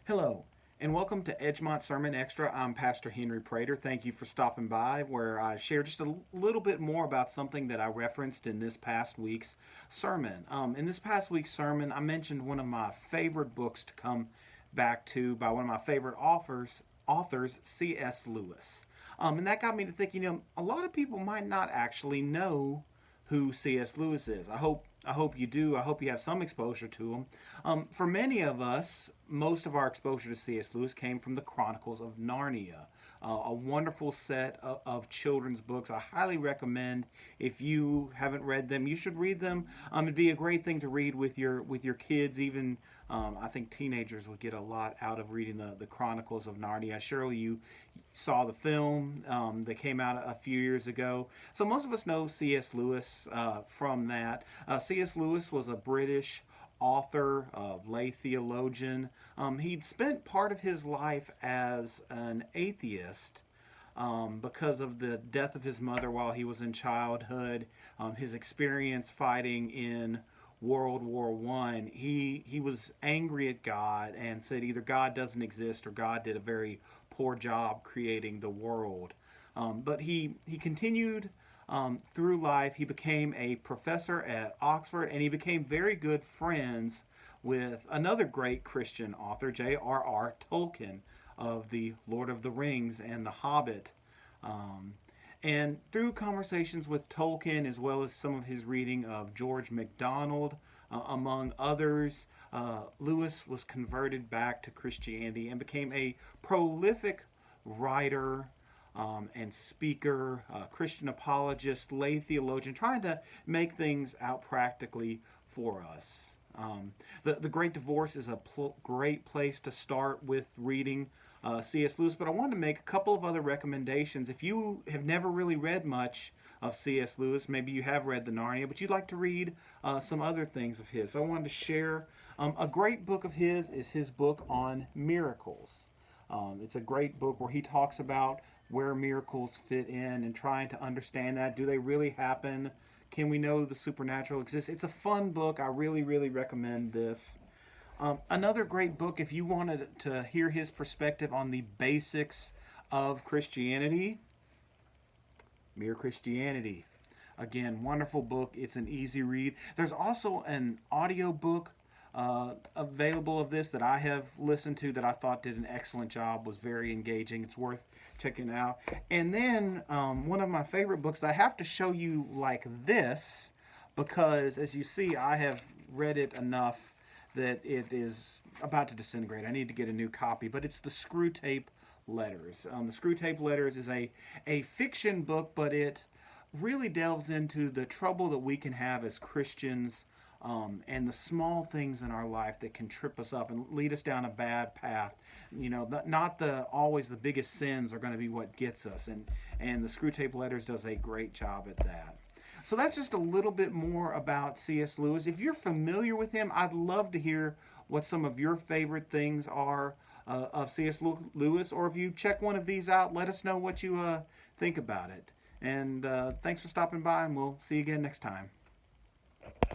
Hello, and welcome to Edgemont Sermon Extra. I'm Pastor Henry Prater. Thank you for stopping by, where I share just a little bit more about something that I referenced in this past week's sermon. In this past week's sermon, I mentioned one of my favorite books to come back to by one of my favorite authors, C.S. Lewis. And that got me to think, a lot of people might not actually know who C.S. Lewis is. I hope you do. I hope you have some exposure to him. For many of us, most of our exposure to C.S. Lewis came from the Chronicles of Narnia, a wonderful set of children's books. I highly recommend, if you haven't read them, you should read them. It'd be a great thing to read with your kids. Even I think teenagers would get a lot out of reading the Chronicles of Narnia. Surely you saw the film that came out a few years ago. So most of us know C.S. Lewis from that. C.S. Lewis was a British author, lay theologian. He'd spent part of his life as an atheist because of the death of his mother while he was in childhood, his experience fighting in World War I. He was angry at God and said either God doesn't exist or God did a very poor job creating the world. But he continued through life. He became a professor at Oxford, and he became very good friends with another great Christian author, J.R.R. Tolkien, of the Lord of the Rings and the Hobbit. And through conversations with Tolkien, as well as some of his reading of George MacDonald, among others, Lewis was converted back to Christianity and became a prolific writer and speaker, Christian apologist, lay theologian, trying to make things out practically for us. The Great Divorce is a great place to start with reading C.S. Lewis, but I wanted to make a couple of other recommendations. If you have never really read much of C.S. Lewis, maybe you have read the Narnia, but you'd like to read some other things of his. So I wanted to share a great book of his is his book on miracles. It's a great book where he talks about where miracles fit in and trying to understand that. Do they really happen? Can we know the supernatural exists? It's a fun book. I really, really recommend this. Another great book, if you wanted to hear his perspective on the basics of Christianity, Mere Christianity. Again, wonderful book. It's an easy read. There's also an audio book available of this that I have listened to that I thought did an excellent job, was very engaging. It's worth checking out. And then one of my favorite books that I have to show you like this, because as you see, I have read it enough that it is about to disintegrate. I need to get a new copy, but it's the Screwtape Letters. The Screwtape Letters is a fiction book, but it really delves into the trouble that we can have as Christians, and the small things in our life that can trip us up and lead us down a bad path. Not always the biggest sins are going to be what gets us, and the Screwtape Letters does a great job at that. So that's just a little bit more about C.S. Lewis. If you're familiar with him, I'd love to hear what some of your favorite things are of C.S. Lewis, or if you check one of these out, let us know what you think about it. And thanks for stopping by, and we'll see you again next time.